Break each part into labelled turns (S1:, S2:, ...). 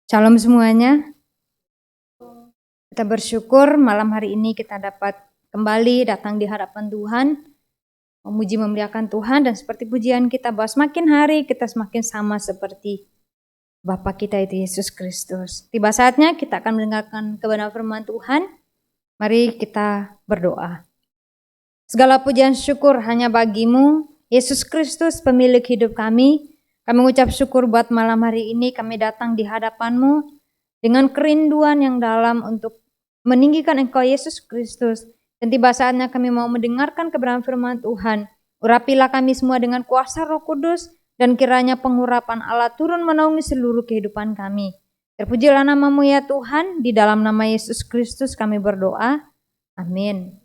S1: Shalom semuanya. Kita bersyukur malam hari ini kita dapat kembali datang di hadapan Tuhan, memuji memuliakan Tuhan, dan seperti pujian kita bahwa semakin hari kita semakin sama seperti Bapa kita itu Yesus Kristus. Tiba saatnya kita akan mendengarkan kebenaran firman Tuhan. Mari kita berdoa. Segala pujian syukur hanya bagimu, Yesus Kristus pemilik hidup kami. Kami mengucap syukur buat malam hari ini kami datang di hadapan-Mu dengan kerinduan yang dalam untuk meninggikan Engkau Yesus Kristus. Dan tiba saatnya kami mau mendengarkan kebenaran firman Tuhan. Urapilah kami semua dengan kuasa Roh Kudus dan kiranya pengurapan Allah turun menaungi seluruh kehidupan kami. Terpujilah nama-Mu ya Tuhan, di dalam nama Yesus Kristus kami berdoa. Amin.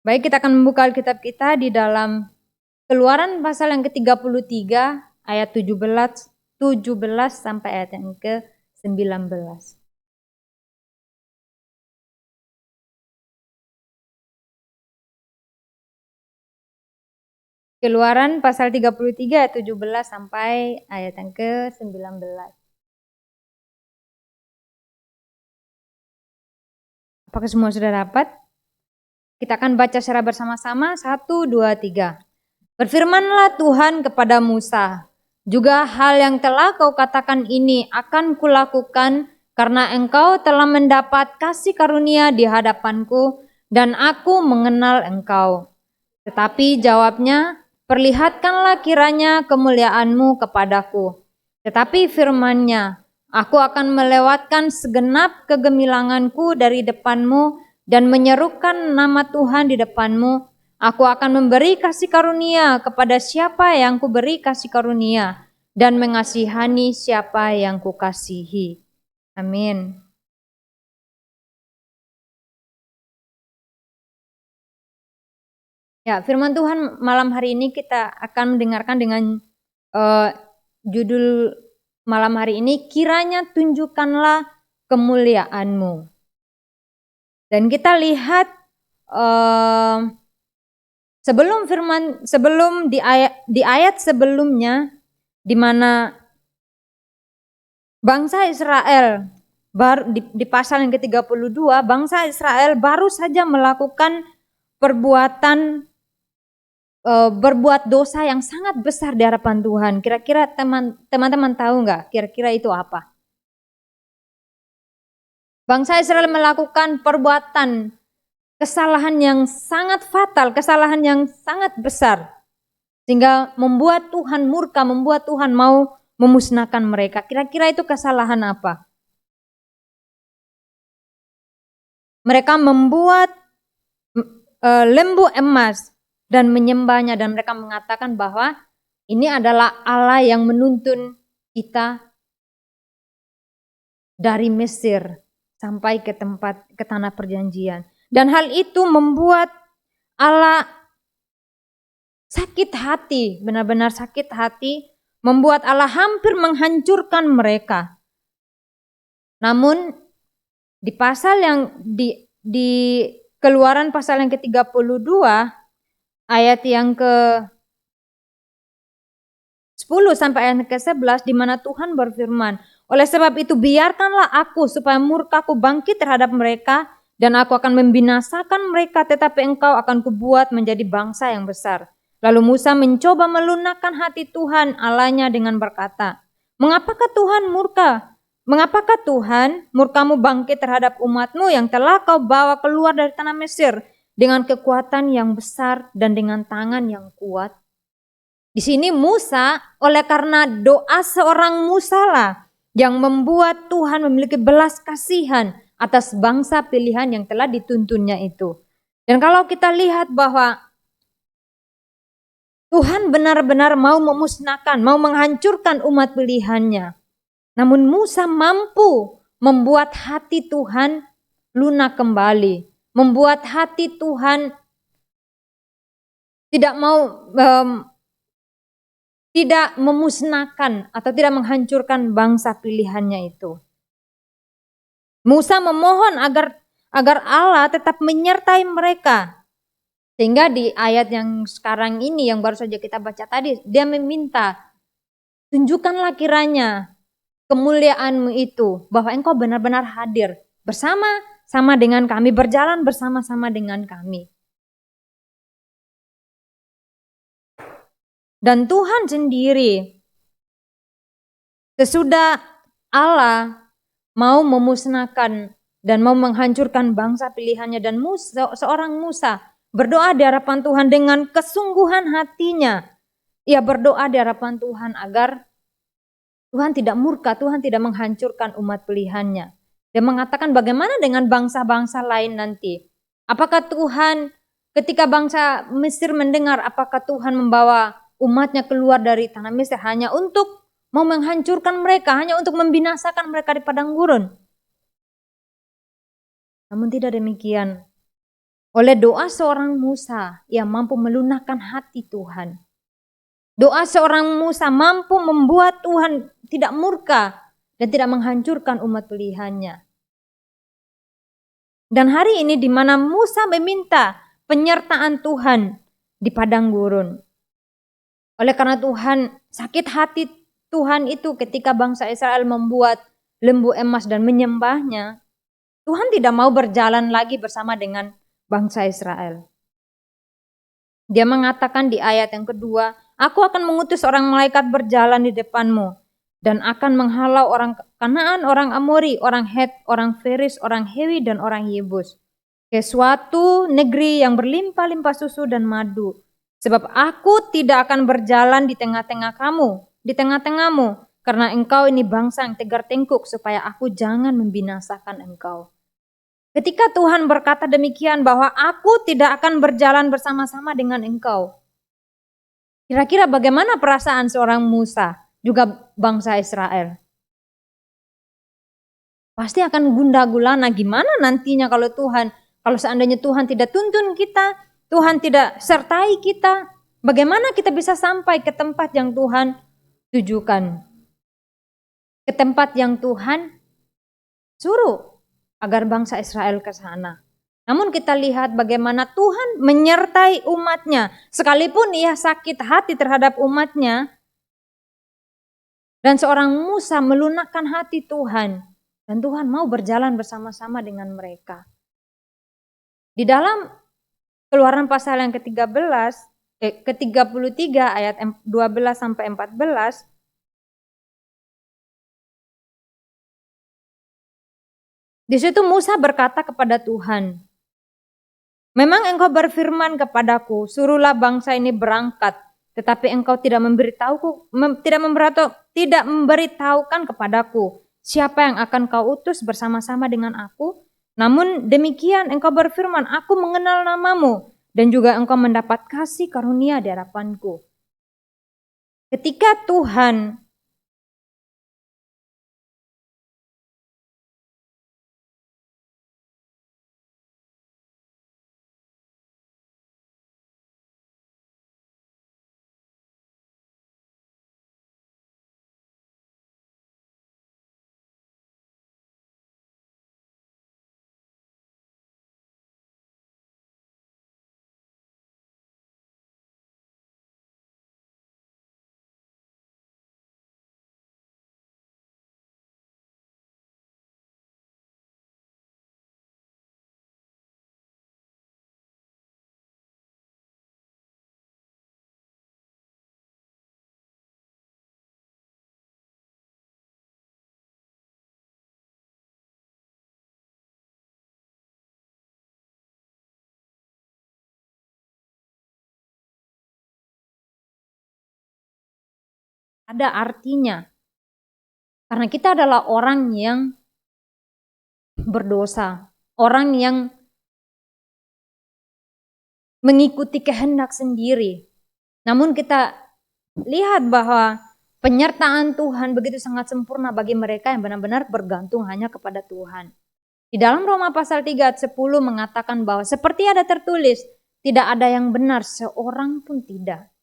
S1: Baik, kita akan membuka Alkitab kita di dalam Keluaran pasal yang ke-33 ayat 17 sampai ayat yang ke-19. Keluaran pasal 33 ayat 17 sampai ayat yang ke-19. Apakah semua sudah dapat? Kita akan baca secara bersama-sama. 1, 2, 3. Berfirmanlah Tuhan kepada Musa, juga hal yang telah kau katakan ini akan kulakukan karena engkau telah mendapat kasih karunia di hadapanku dan aku mengenal engkau. Tetapi jawabnya, perlihatkanlah kiranya kemuliaanmu kepadaku. Tetapi firman-Nya, aku akan melewatkan segenap kegemilanganku dari depanmu dan menyerukan nama Tuhan di depanmu. Aku akan memberi kasih karunia kepada siapa yang kuberi kasih karunia dan mengasihani siapa yang kukasihi. Amin. Ya, firman Tuhan malam hari ini kita akan mendengarkan dengan judul malam hari ini, kiranya tunjukkanlah kemuliaan-Mu. Dan kita lihat sebelum di ayat sebelumnya, di mana bangsa Israel di pasal yang ke-32, bangsa Israel baru saja melakukan berbuat dosa yang sangat besar di hadapan Tuhan. Kira-kira teman-teman tahu nggak? Kira-kira itu apa? Bangsa Israel melakukan perbuatan kesalahan yang sangat fatal, kesalahan yang sangat besar, sehingga membuat Tuhan murka, membuat Tuhan mau memusnahkan mereka. Kira-kira itu kesalahan apa? Mereka membuat lembu emas dan menyembahnya, dan mereka mengatakan bahwa ini adalah Allah yang menuntun kita dari Mesir sampai ke tanah perjanjian. Dan hal itu membuat Allah sakit hati, benar-benar sakit hati, membuat Allah hampir menghancurkan mereka. Namun di pasal yang di Keluaran pasal yang ke-32 ayat yang ke-10 sampai ayat ke-11, di mana Tuhan berfirman, oleh sebab itu biarkanlah aku supaya murkaku bangkit terhadap mereka dan aku akan membinasakan mereka, tetapi engkau akan kubuat menjadi bangsa yang besar. Lalu Musa mencoba melunakkan hati Tuhan Allahnya dengan berkata, mengapakah Tuhan murka? Mengapakah Tuhan murkamu bangkit terhadap umatmu yang telah kau bawa keluar dari tanah Mesir dengan kekuatan yang besar dan dengan tangan yang kuat? Di sini Musa, oleh karena doa seorang Musa lah yang membuat Tuhan memiliki belas kasihan atas bangsa pilihan yang telah dituntunnya itu. Dan kalau kita lihat bahwa Tuhan benar-benar mau memusnahkan, mau menghancurkan umat pilihannya. Namun Musa mampu membuat hati Tuhan lunak kembali. Membuat hati Tuhan tidak memusnahkan atau tidak menghancurkan bangsa pilihannya itu. Musa memohon agar Allah tetap menyertai mereka. Sehingga di ayat yang sekarang ini yang baru saja kita baca tadi, dia meminta, tunjukkanlah kiranya kemuliaan-Mu itu, bahwa Engkau benar-benar hadir bersama-sama dengan kami, berjalan bersama-sama dengan kami. Dan Tuhan sendiri, sesudah Allah mau memusnahkan dan mau menghancurkan bangsa pilihannya, dan seorang Musa berdoa di hadapan Tuhan dengan kesungguhan hatinya. Ia berdoa di hadapan Tuhan agar Tuhan tidak murka, Tuhan tidak menghancurkan umat pilihannya. Dia mengatakan, bagaimana dengan bangsa-bangsa lain nanti? Apakah Tuhan, ketika bangsa Mesir mendengar, apakah Tuhan membawa umatnya keluar dari tanah Mesir hanya untuk mau menghancurkan mereka, hanya untuk membinasakan mereka di padang gurun? Namun tidak demikian. Oleh doa seorang Musa, ia mampu melunakkan hati Tuhan. Doa seorang Musa mampu membuat Tuhan tidak murka dan tidak menghancurkan umat pilihannya. Dan hari ini di mana Musa meminta penyertaan Tuhan di padang gurun. Oleh karena Tuhan, sakit hati Tuhan itu ketika bangsa Israel membuat lembu emas dan menyembahnya. Tuhan tidak mau berjalan lagi bersama dengan bangsa Israel. Dia mengatakan di ayat yang kedua, aku akan mengutus orang malaikat berjalan di depanmu dan akan menghalau orang Kanaan, orang Amori, orang Het, orang Feris, orang Hewi, dan orang Yebus ke suatu negeri yang berlimpah-limpah susu dan madu. Sebab aku tidak akan berjalan di tengah-tengah kamu, di tengah-tengahmu, karena engkau ini bangsa yang tegar tengkuk, supaya aku jangan membinasakan engkau. Ketika Tuhan berkata demikian, bahwa aku tidak akan berjalan bersama-sama dengan engkau, kira-kira bagaimana perasaan seorang Musa, juga bangsa Israel? Pasti akan gundah gulana, gimana nantinya kalau seandainya Tuhan tidak tuntun kita, Tuhan tidak sertai kita, bagaimana kita bisa sampai ke tempat yang Tuhan tujukan? Ke tempat yang Tuhan suruh agar bangsa Israel ke sana. Namun kita lihat bagaimana Tuhan menyertai umatnya. Sekalipun ia sakit hati terhadap umatnya. Dan seorang Musa melunakkan hati Tuhan. Dan Tuhan mau berjalan bersama-sama dengan mereka. Di dalam Keluaran pasal yang ke-33 ayat 12 sampai 14. Di situ Musa berkata kepada Tuhan, memang engkau berfirman kepadaku, suruhlah bangsa ini berangkat, tetapi engkau tidak memberitahukan kepadaku siapa yang akan kau utus bersama-sama dengan aku. Namun demikian engkau berfirman, aku mengenal namamu, dan juga engkau mendapat kasih karunia di hadapanku. Ketika Tuhan ada artinya. Karena kita adalah orang yang berdosa, orang yang mengikuti kehendak sendiri. Namun kita lihat bahwa penyertaan Tuhan begitu sangat sempurna bagi mereka yang benar-benar bergantung hanya kepada Tuhan. Di dalam Roma pasal 3 ayat 10 mengatakan bahwa seperti ada tertulis, tidak ada yang benar, seorang pun tidak.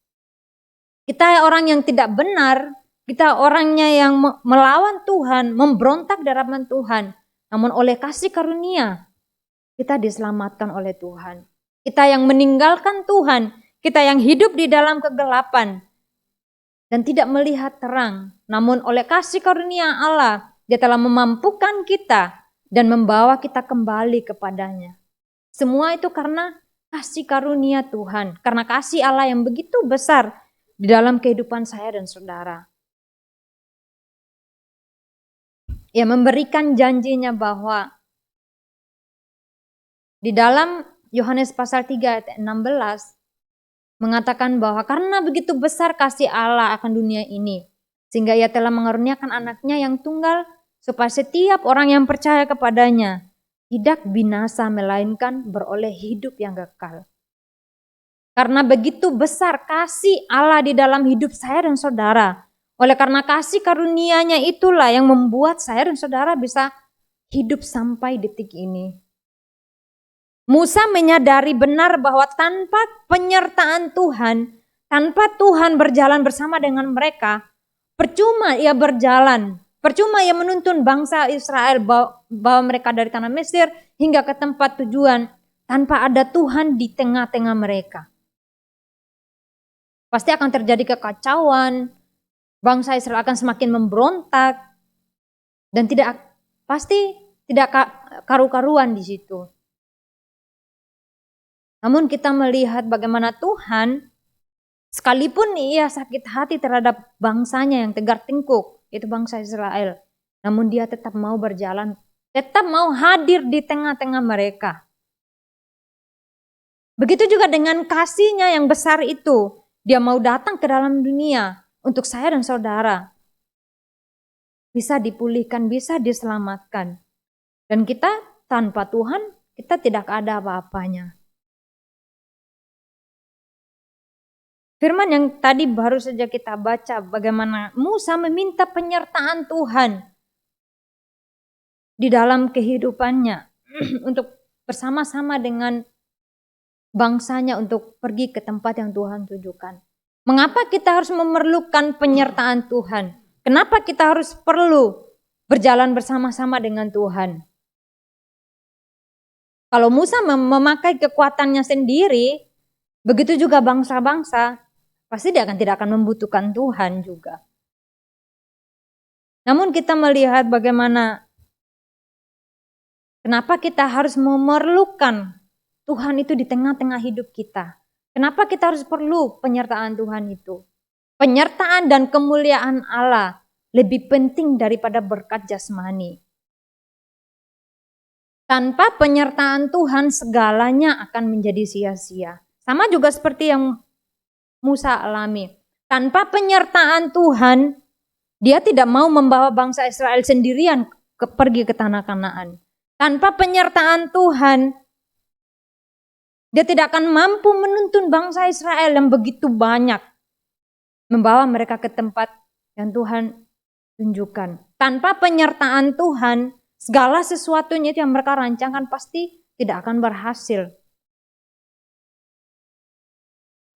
S1: Kita orang yang tidak benar, kita orangnya yang melawan Tuhan, memberontak di hadapan Tuhan. Namun oleh kasih karunia, kita diselamatkan oleh Tuhan. Kita yang meninggalkan Tuhan, kita yang hidup di dalam kegelapan, dan tidak melihat terang. Namun oleh kasih karunia Allah, Dia telah memampukan kita dan membawa kita kembali kepadanya. Semua itu karena kasih karunia Tuhan, karena kasih Allah yang begitu besar di dalam kehidupan saya dan saudara. Ia memberikan janjinya bahwa di dalam Yohanes pasal 3 ayat 16 mengatakan bahwa karena begitu besar kasih Allah akan dunia ini, sehingga Ia telah mengaruniakan anaknya yang tunggal, supaya setiap orang yang percaya kepadanya tidak binasa melainkan beroleh hidup yang kekal. Karena begitu besar kasih Allah di dalam hidup saya dan saudara, oleh karena kasih karunia-Nya itulah yang membuat saya dan saudara bisa hidup sampai detik ini. Musa menyadari benar bahwa tanpa penyertaan Tuhan, tanpa Tuhan berjalan bersama dengan mereka, percuma ia berjalan, percuma ia menuntun bangsa Israel bawa mereka dari tanah Mesir hingga ke tempat tujuan tanpa ada Tuhan di tengah-tengah mereka. Pasti akan terjadi kekacauan, bangsa Israel akan semakin memberontak, dan pasti tidak karu-karuan di situ. Namun kita melihat bagaimana Tuhan, sekalipun ia sakit hati terhadap bangsanya yang tegar tengkuk, yaitu bangsa Israel, namun Dia tetap mau berjalan, tetap mau hadir di tengah-tengah mereka. Begitu juga dengan kasih-Nya yang besar itu, Dia mau datang ke dalam dunia untuk saya dan saudara. Bisa dipulihkan, bisa diselamatkan. Dan kita tanpa Tuhan, kita tidak ada apa-apanya. Firman yang tadi baru saja kita baca, bagaimana Musa meminta penyertaan Tuhan di dalam kehidupannya untuk bersama-sama dengan bangsanya untuk pergi ke tempat yang Tuhan tunjukkan. Mengapa kita harus memerlukan penyertaan Tuhan? Kenapa kita harus perlu berjalan bersama-sama dengan Tuhan? Kalau Musa memakai kekuatannya sendiri, begitu juga bangsa-bangsa, pasti dia tidak akan membutuhkan Tuhan juga. Namun kita melihat bagaimana, kenapa kita harus memerlukan Tuhan itu di tengah-tengah hidup kita. Kenapa kita harus perlu penyertaan Tuhan itu? Penyertaan dan kemuliaan Allah lebih penting daripada berkat jasmani. Tanpa penyertaan Tuhan segalanya akan menjadi sia-sia. Sama juga seperti yang Musa alami. Tanpa penyertaan Tuhan, dia tidak mau membawa bangsa Israel sendirian pergi ke tanah Kanaan. Tanpa penyertaan Tuhan, dia tidak akan mampu menuntun bangsa Israel yang begitu banyak, membawa mereka ke tempat yang Tuhan tunjukkan. Tanpa penyertaan Tuhan, segala sesuatunya yang mereka rancangkan pasti tidak akan berhasil.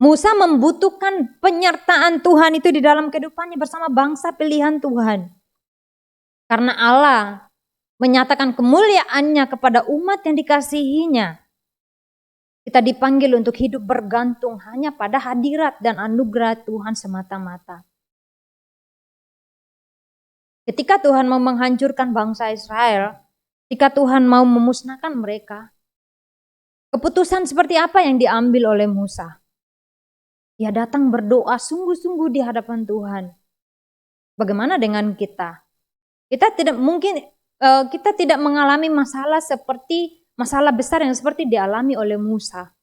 S1: Musa membutuhkan penyertaan Tuhan itu di dalam kehidupannya bersama bangsa pilihan Tuhan. Karena Allah menyatakan kemuliaannya kepada umat yang dikasihinya. Kita dipanggil untuk hidup bergantung hanya pada hadirat dan anugerah Tuhan semata-mata. Ketika Tuhan mau menghancurkan bangsa Israel, ketika Tuhan mau memusnahkan mereka, keputusan seperti apa yang diambil oleh Musa? Dia datang berdoa sungguh-sungguh di hadapan Tuhan. Bagaimana dengan kita? Kita tidak mengalami masalah besar yang seperti dialami oleh Musa.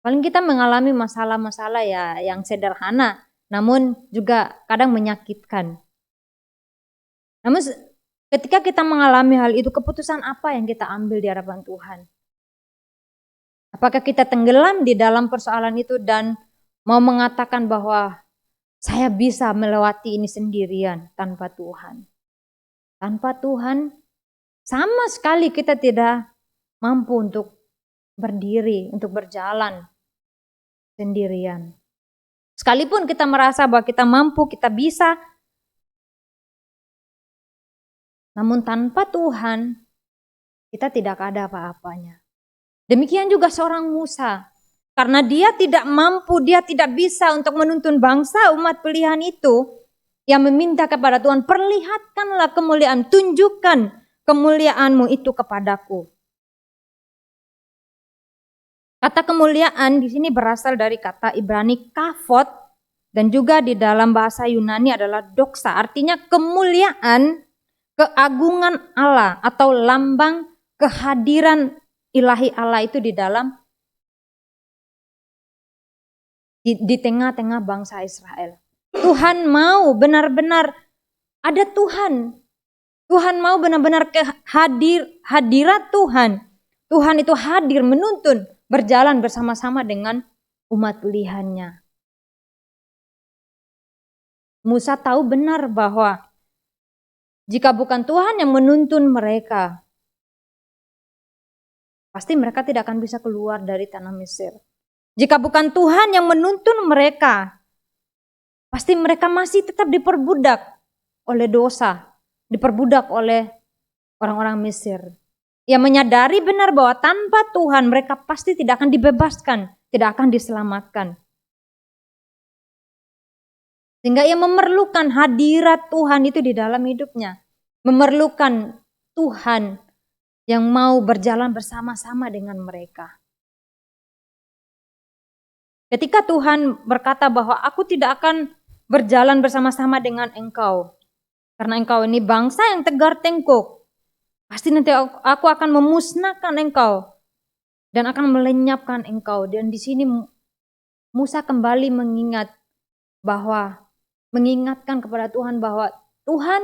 S1: Paling kita mengalami masalah-masalah ya yang sederhana, namun juga kadang menyakitkan. Namun ketika kita mengalami hal itu, keputusan apa yang kita ambil di hadapan Tuhan? Apakah kita tenggelam di dalam persoalan itu dan mau mengatakan bahwa saya bisa melewati ini sendirian tanpa Tuhan? Tanpa Tuhan, sama sekali kita tidak mampu untuk berdiri, untuk berjalan sendirian. Sekalipun kita merasa bahwa kita mampu, kita bisa, namun tanpa Tuhan, kita tidak ada apa-apanya. Demikian juga seorang Musa. Karena dia tidak mampu, dia tidak bisa untuk menuntun bangsa umat pilihan itu, yang meminta kepada Tuhan, perlihatkanlah kemuliaan, tunjukkan kemuliaanmu itu kepadaku. Kata kemuliaan di sini berasal dari kata Ibrani kavod, dan juga di dalam bahasa Yunani adalah doxa, artinya kemuliaan, keagungan Allah atau lambang kehadiran ilahi Allah itu di dalam di tengah-tengah bangsa Israel. Tuhan mau benar-benar ada Tuhan. Tuhan mau benar-benar hadirat Tuhan. Tuhan itu hadir menuntun, berjalan bersama-sama dengan umat pilihannya. Musa tahu benar bahwa jika bukan Tuhan yang menuntun mereka, pasti mereka tidak akan bisa keluar dari tanah Mesir. Jika bukan Tuhan yang menuntun mereka, pasti mereka masih tetap diperbudak oleh dosa, diperbudak oleh orang-orang Mesir. Yang menyadari benar bahwa tanpa Tuhan mereka pasti tidak akan dibebaskan, tidak akan diselamatkan. Sehingga ia memerlukan hadirat Tuhan itu di dalam hidupnya. Memerlukan Tuhan yang mau berjalan bersama-sama dengan mereka. Ketika Tuhan berkata bahwa aku tidak akan berjalan bersama-sama dengan engkau, karena engkau ini bangsa yang tegar tengkuk, pasti nanti aku akan memusnahkan engkau dan akan melenyapkan engkau. Dan di sini Musa kembali mengingatkan kepada Tuhan bahwa Tuhan,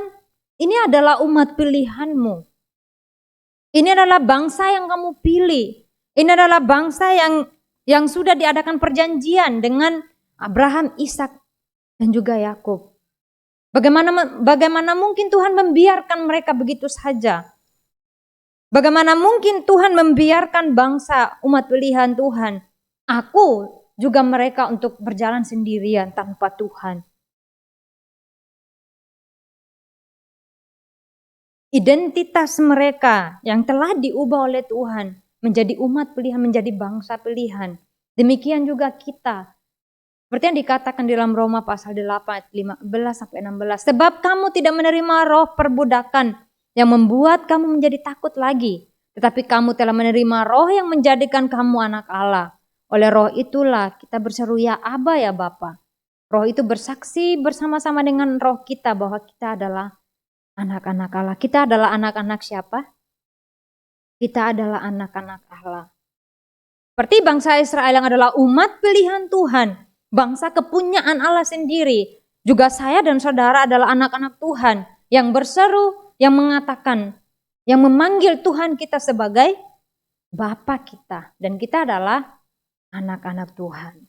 S1: ini adalah umat pilihanmu. Ini adalah bangsa yang kamu pilih. Ini adalah bangsa yang sudah diadakan perjanjian dengan Abraham, Ishak, dan juga Yakub. Bagaimana mungkin Tuhan membiarkan mereka begitu saja? Bagaimana mungkin Tuhan membiarkan bangsa umat pilihan Tuhan, aku juga mereka untuk berjalan sendirian tanpa Tuhan? Identitas mereka yang telah diubah oleh Tuhan menjadi umat pilihan, menjadi bangsa pilihan. Demikian juga kita. Seperti yang dikatakan di dalam Roma pasal 8 ayat 15-16. Sebab kamu tidak menerima roh perbudakan yang membuat kamu menjadi takut lagi. Tetapi kamu telah menerima roh yang menjadikan kamu anak Allah. Oleh roh itulah kita berseru, ya Aba, ya Bapa. Roh itu bersaksi bersama-sama dengan roh kita bahwa kita adalah anak-anak Allah. Kita adalah anak-anak siapa? Kita adalah anak-anak Allah. Seperti bangsa Israel yang adalah umat pilihan Tuhan, bangsa kepunyaan Allah sendiri. Juga saya dan saudara adalah anak-anak Tuhan yang berseru, yang mengatakan, yang memanggil Tuhan kita sebagai Bapa kita. Dan kita adalah anak-anak Tuhan.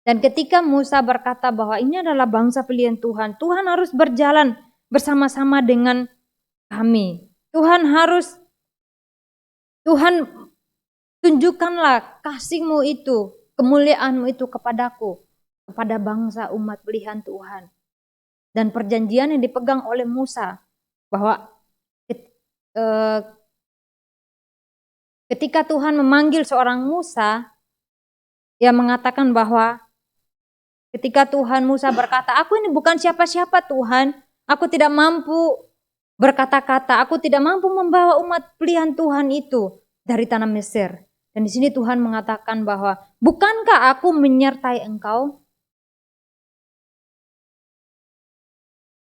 S1: Dan ketika Musa berkata bahwa ini adalah bangsa pilihan Tuhan, Tuhan harus berjalan bersama-sama dengan kami. Tuhan tunjukkanlah kasih-Mu itu, kemuliaan-Mu itu kepadaku, kepada bangsa umat pilihan Tuhan. Dan perjanjian yang dipegang oleh Musa bahwa ketika Tuhan memanggil seorang Musa, ia mengatakan bahwa ketika Tuhan Musa berkata, aku ini bukan siapa-siapa Tuhan, aku tidak mampu berkata-kata, aku tidak mampu membawa umat pilihan Tuhan itu dari tanah Mesir. Dan di sini Tuhan mengatakan bahwa, bukankah aku menyertai engkau?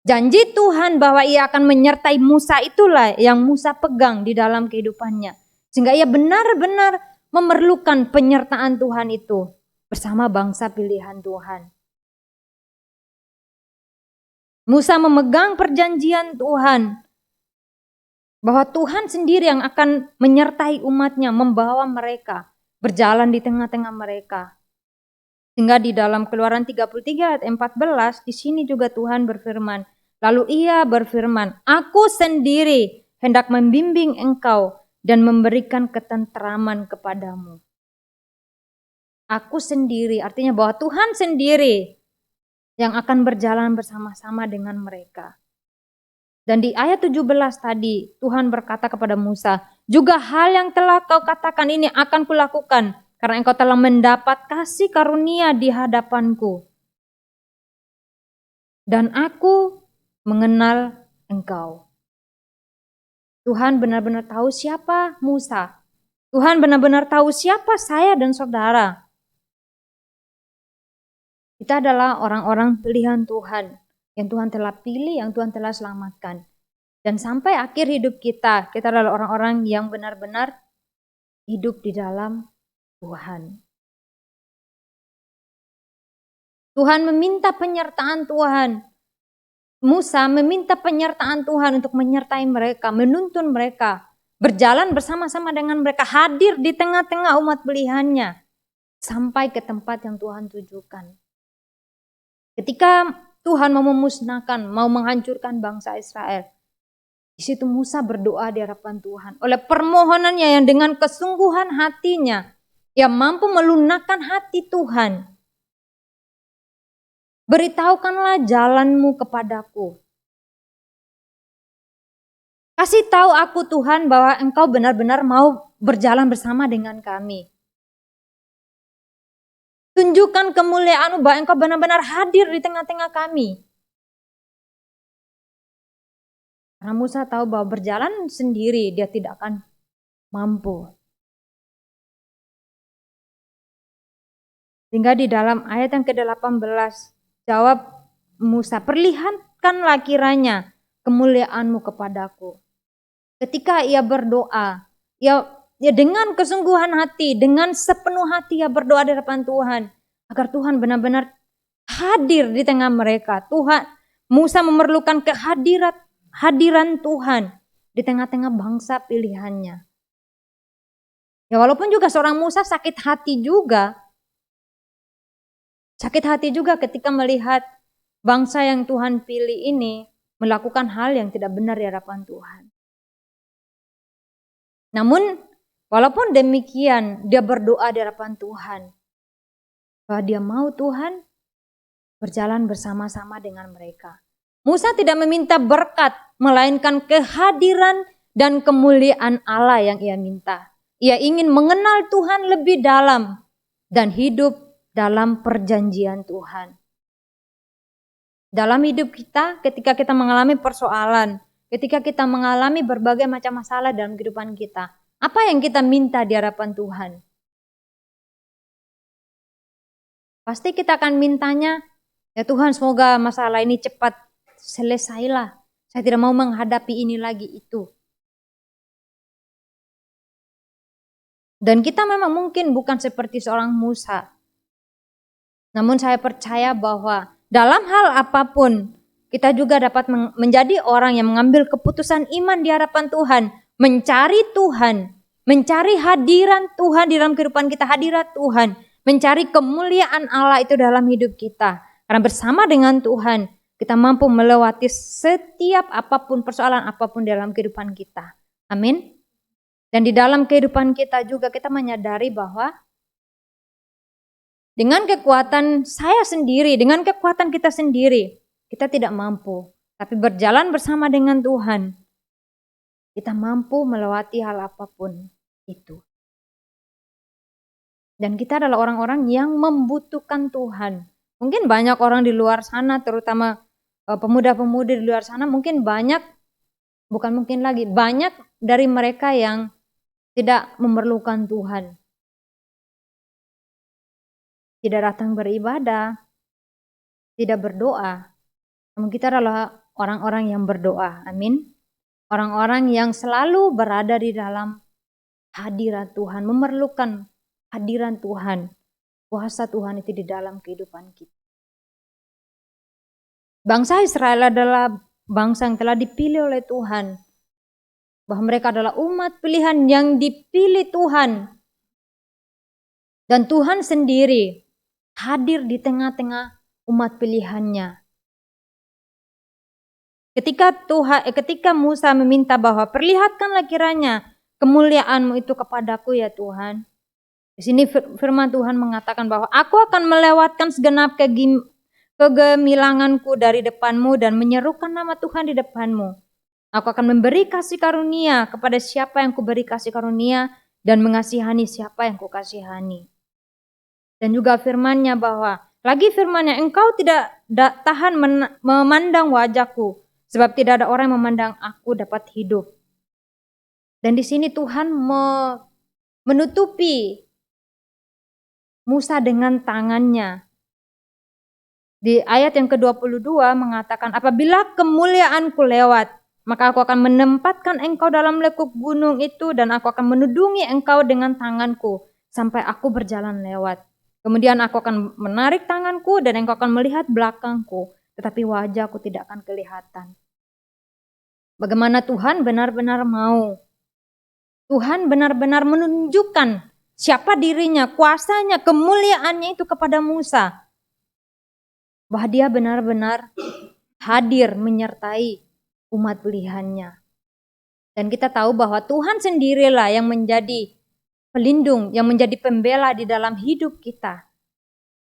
S1: Janji Tuhan bahwa ia akan menyertai Musa itulah yang Musa pegang di dalam kehidupannya. Sehingga ia benar-benar memerlukan penyertaan Tuhan itu bersama bangsa pilihan Tuhan. Musa memegang perjanjian Tuhan bahwa Tuhan sendiri yang akan menyertai umatnya, membawa mereka berjalan di tengah-tengah mereka. Sehingga di dalam Keluaran 33 ayat 14 di sini juga Tuhan berfirman, lalu ia berfirman, aku sendiri hendak membimbing engkau dan memberikan ketenteraman kepadamu. Aku sendiri, artinya bahwa Tuhan sendiri yang akan berjalan bersama-sama dengan mereka. Dan di ayat 17 tadi Tuhan berkata kepada Musa, juga hal yang telah kau katakan ini akan kulakukan karena engkau telah mendapat kasih karunia di hadapanku. Dan aku mengenal engkau. Tuhan benar-benar tahu siapa Musa. Tuhan benar-benar tahu siapa saya dan saudara. Kita adalah orang-orang pilihan Tuhan. Yang Tuhan telah pilih, yang Tuhan telah selamatkan. Dan sampai akhir hidup kita adalah orang-orang yang benar-benar hidup di dalam Tuhan. Tuhan meminta penyertaan Tuhan. Musa meminta penyertaan Tuhan untuk menyertai mereka, menuntun mereka, berjalan bersama-sama dengan mereka, hadir di tengah-tengah umat pilihannya, sampai ke tempat yang Tuhan tujukan. Ketika Tuhan mau memusnahkan, mau menghancurkan bangsa Israel, di situ Musa berdoa di hadapan Tuhan. Oleh permohonannya yang dengan kesungguhan hatinya, ia mampu melunakkan hati Tuhan. Beritahukanlah jalanmu kepadaku. Kasih tahu aku Tuhan bahwa engkau benar-benar mau berjalan bersama dengan kami. Tunjukkan kemuliaan-Mu bahwa engkau benar-benar hadir di tengah-tengah kami. Karena Musa tahu bahwa berjalan sendiri dia tidak akan mampu. Sehingga di dalam ayat yang ke-18 jawab Musa, perlihatkanlah kiranya kemuliaan-Mu kepadaku. Ketika ia berdoa, ia dengan kesungguhan hati, dengan sepenuh hati ia berdoa di hadapan Tuhan. Agar Tuhan benar-benar hadir di tengah mereka. Musa memerlukan hadiran Tuhan di tengah-tengah bangsa pilihannya. Ya walaupun juga seorang Musa sakit hati juga. Sakit hati juga ketika melihat bangsa yang Tuhan pilih ini melakukan hal yang tidak benar di hadapan Tuhan. Namun walaupun demikian dia berdoa di hadapan Tuhan. Bahwa dia mau Tuhan berjalan bersama-sama dengan mereka. Musa tidak meminta berkat, melainkan kehadiran dan kemuliaan Allah yang ia minta. Ia ingin mengenal Tuhan lebih dalam dan hidup dalam perjanjian Tuhan. Dalam hidup kita, ketika kita mengalami persoalan, ketika kita mengalami berbagai macam masalah dalam kehidupan kita, apa yang kita minta di hadapan Tuhan? Pasti kita akan mintanya, ya Tuhan semoga masalah ini cepat selesailah. Saya tidak mau menghadapi ini lagi itu. Dan kita memang mungkin bukan seperti seorang Musa. Namun saya percaya bahwa dalam hal apapun, kita juga dapat menjadi orang yang mengambil keputusan iman di hadapan Tuhan. Mencari Tuhan, mencari hadiran Tuhan di dalam kehidupan kita, hadirat Tuhan. Mencari kemuliaan Allah itu dalam hidup kita. Karena bersama dengan Tuhan, kita mampu melewati setiap apapun, persoalan apapun dalam kehidupan kita. Amin. Dan di dalam kehidupan kita juga kita menyadari bahwa dengan kekuatan saya sendiri, dengan kekuatan kita sendiri, kita tidak mampu. Tapi berjalan bersama dengan Tuhan, kita mampu melewati hal apapun itu. Dan kita adalah orang-orang yang membutuhkan Tuhan. Mungkin banyak orang di luar sana, terutama pemuda-pemudi di luar sana, mungkin banyak, bukan mungkin lagi, banyak dari mereka yang tidak memerlukan Tuhan. Tidak datang beribadah, tidak berdoa. Namun kita adalah orang-orang yang berdoa. Amin. Orang-orang yang selalu berada di dalam hadirat Tuhan, memerlukan hadiran Tuhan. Kuasa Tuhan itu di dalam kehidupan kita. Bangsa Israel adalah bangsa yang telah dipilih oleh Tuhan. Bahwa mereka adalah umat pilihan yang dipilih Tuhan. Dan Tuhan sendiri hadir di tengah-tengah umat pilihannya. Ketika Musa meminta bahwa perlihatkanlah kiranya kemuliaan-Mu itu kepadaku ya Tuhan. Di sini firman Tuhan mengatakan bahwa aku akan melewatkan segenap kegemilanganku dari depan-Mu dan menyerukan nama Tuhan di depan-Mu. Aku akan memberi kasih karunia kepada siapa yang kuberi kasih karunia dan mengasihani siapa yang kukasihani. Dan juga firman-Nya bahwa firman-Nya, engkau tidak tahan memandang wajahku, sebab tidak ada orang yang memandang aku dapat hidup. Dan di sini Tuhan menutupi Musa dengan tangannya. Di ayat yang ke-22 mengatakan, apabila kemuliaanku lewat, maka aku akan menempatkan engkau dalam lekuk gunung itu dan aku akan menudungi engkau dengan tanganku sampai aku berjalan lewat. Kemudian aku akan menarik tanganku dan engkau akan melihat belakangku, tetapi wajahku tidak akan kelihatan. Bagaimana Tuhan benar-benar mau. Tuhan benar-benar menunjukkan siapa dirinya, kuasanya, kemuliaannya itu kepada Musa. Bahwa dia benar-benar hadir menyertai umat pilihannya. Dan kita tahu bahwa Tuhan sendirilah yang menjadi pelindung, yang menjadi pembela di dalam hidup kita.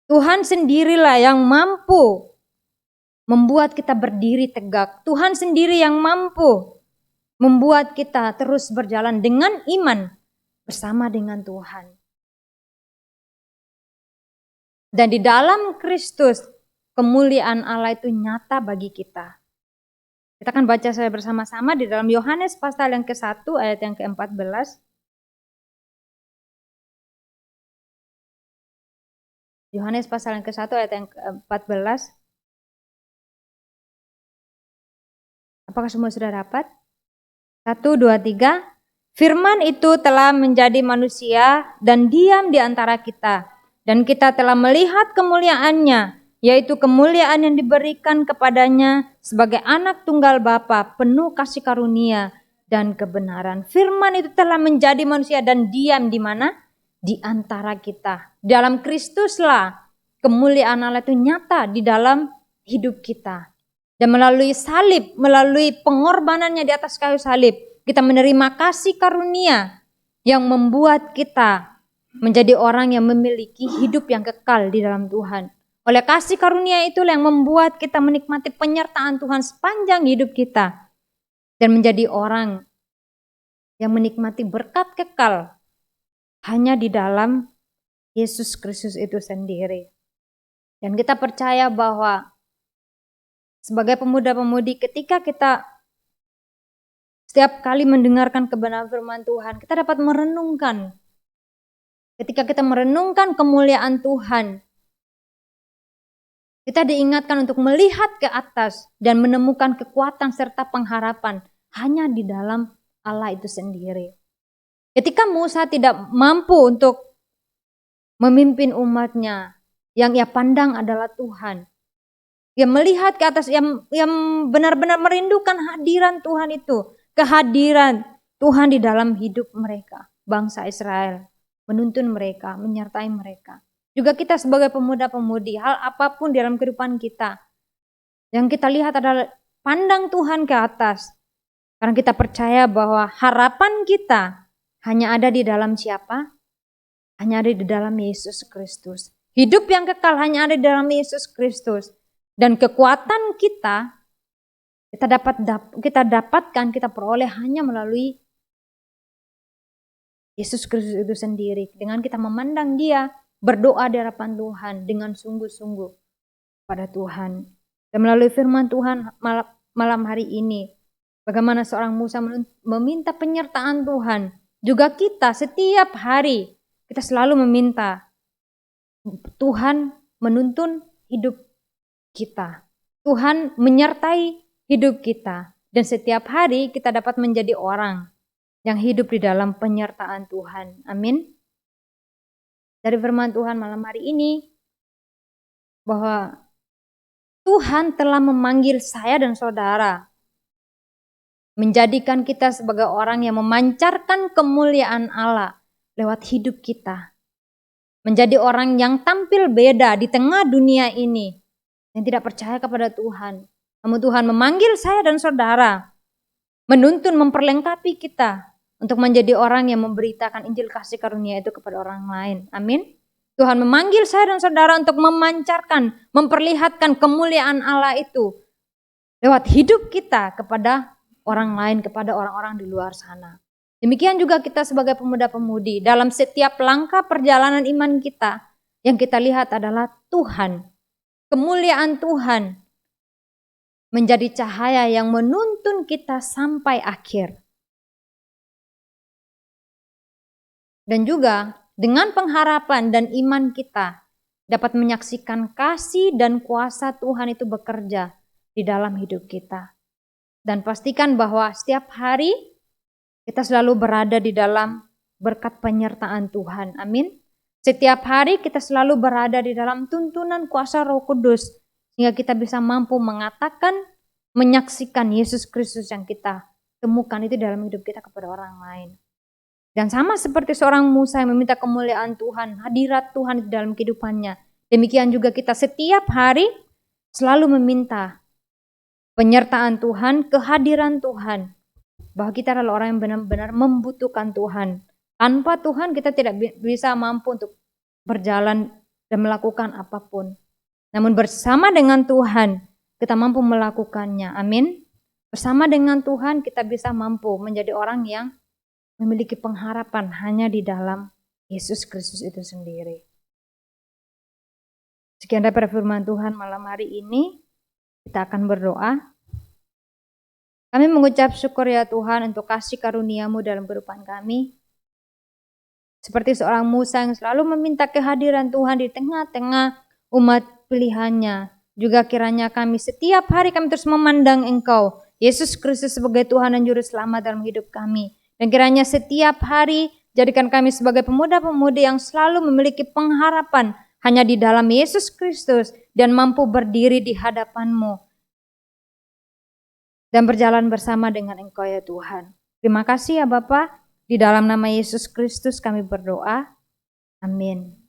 S1: Tuhan sendirilah yang mampu membuat kita berdiri tegak. Tuhan sendiri yang mampu membuat kita terus berjalan dengan iman bersama dengan Tuhan. Dan di dalam Kristus, kemuliaan Allah itu nyata bagi kita. Kita akan baca saya bersama-sama di dalam Yohanes pasal yang ke-1 ayat yang ke-14. Yohanes pasal yang ke-1 ayat yang ke-14. Apakah semua sudah dapat? 1, 2, 3. Firman itu telah menjadi manusia dan diam di antara kita. Dan kita telah melihat kemuliaannya, yaitu kemuliaan yang diberikan kepadanya sebagai anak tunggal Bapa, penuh kasih karunia dan kebenaran. Firman itu telah menjadi manusia dan diam di mana? Di antara kita. Dalam Kristuslah kemuliaan Allah itu nyata di dalam hidup kita. Dan melalui salib, melalui pengorbanannya di atas kayu salib, kita menerima kasih karunia yang membuat kita menjadi orang yang memiliki hidup yang kekal di dalam Tuhan. Oleh kasih karunia itulah yang membuat kita menikmati penyertaan Tuhan sepanjang hidup kita. Dan menjadi orang yang menikmati berkat kekal hanya di dalam Yesus Kristus itu sendiri. Dan kita percaya bahwa sebagai pemuda-pemudi ketika kita setiap kali mendengarkan kebenaran firman Tuhan, kita dapat merenungkan. Ketika kita merenungkan kemuliaan Tuhan, kita diingatkan untuk melihat ke atas dan menemukan kekuatan serta pengharapan hanya di dalam Allah itu sendiri. Ketika Musa tidak mampu untuk memimpin umatnya, yang ia pandang adalah Tuhan. Dia melihat ke atas, yang benar-benar merindukan hadiran Tuhan itu. Kehadiran Tuhan di dalam hidup mereka, bangsa Israel. Menuntun mereka, menyertai mereka. Juga kita sebagai pemuda-pemudi, hal apapun di dalam kehidupan kita, yang kita lihat adalah pandang Tuhan ke atas. Karena kita percaya bahwa harapan kita hanya ada di dalam siapa? Hanya ada di dalam Yesus Kristus. Hidup yang kekal hanya ada di dalam Yesus Kristus. Dan kekuatan kita dapatkan, kita peroleh hanya melalui Yesus Kristus itu sendiri. Dengan kita memandang Dia, berdoa di hadapan Tuhan dengan sungguh-sungguh pada Tuhan. Dan melalui firman Tuhan malam hari ini, bagaimana seorang Musa meminta penyertaan Tuhan. Juga kita setiap hari, kita selalu meminta Tuhan menuntun hidup kita. Tuhan menyertai hidup kita. Dan setiap hari kita dapat menjadi orang yang hidup di dalam penyertaan Tuhan. Amin. Dari firman Tuhan malam hari ini, bahwa Tuhan telah memanggil saya dan saudara, menjadikan kita sebagai orang yang memancarkan kemuliaan Allah lewat hidup kita. Menjadi orang yang tampil beda di tengah dunia ini, yang tidak percaya kepada Tuhan. Namun Tuhan memanggil saya dan saudara, menuntun, memperlengkapi kita untuk menjadi orang yang memberitakan Injil kasih karunia itu kepada orang lain. Amin. Tuhan memanggil saya dan saudara untuk memancarkan, memperlihatkan kemuliaan Allah itu lewat hidup kita kepada orang lain, kepada orang-orang di luar sana. Demikian juga kita sebagai pemuda-pemudi, dalam setiap langkah perjalanan iman kita, yang kita lihat adalah Tuhan, kemuliaan Tuhan, menjadi cahaya yang menuntun kita sampai akhir. Dan juga dengan pengharapan dan iman kita dapat menyaksikan kasih dan kuasa Tuhan itu bekerja di dalam hidup kita. Dan pastikan bahwa setiap hari kita selalu berada di dalam berkat penyertaan Tuhan. Amin. Setiap hari kita selalu berada di dalam tuntunan kuasa Roh Kudus, sehingga kita bisa mampu mengatakan, menyaksikan Yesus Kristus yang kita temukan itu dalam hidup kita kepada orang lain. Dan sama seperti seorang Musa yang meminta kemuliaan Tuhan, hadirat Tuhan di dalam kehidupannya. Demikian juga kita setiap hari selalu meminta penyertaan Tuhan, kehadiran Tuhan. Bahwa kita adalah orang yang benar-benar membutuhkan Tuhan. Tanpa Tuhan kita tidak bisa mampu untuk berjalan dan melakukan apapun. Namun bersama dengan Tuhan kita mampu melakukannya. Amin. Bersama dengan Tuhan kita bisa mampu menjadi orang yang memiliki pengharapan hanya di dalam Yesus Kristus itu sendiri. Sekian dari firman Tuhan malam hari ini. Kita akan berdoa. Kami mengucap syukur ya Tuhan untuk kasih karunia-Mu dalam kehidupan kami. Seperti seorang Musa yang selalu meminta kehadiran Tuhan di tengah-tengah umat pilihannya. Juga kiranya kami setiap hari kami terus memandang Engkau, Yesus Kristus sebagai Tuhan dan Juru Selamat dalam hidup kami. Dan kiranya setiap hari jadikan kami sebagai pemuda-pemudi yang selalu memiliki pengharapan hanya di dalam Yesus Kristus dan mampu berdiri di hadapan-Mu dan berjalan bersama dengan Engkau ya Tuhan. Terima kasih ya Bapa, di dalam nama Yesus Kristus kami berdoa. Amin.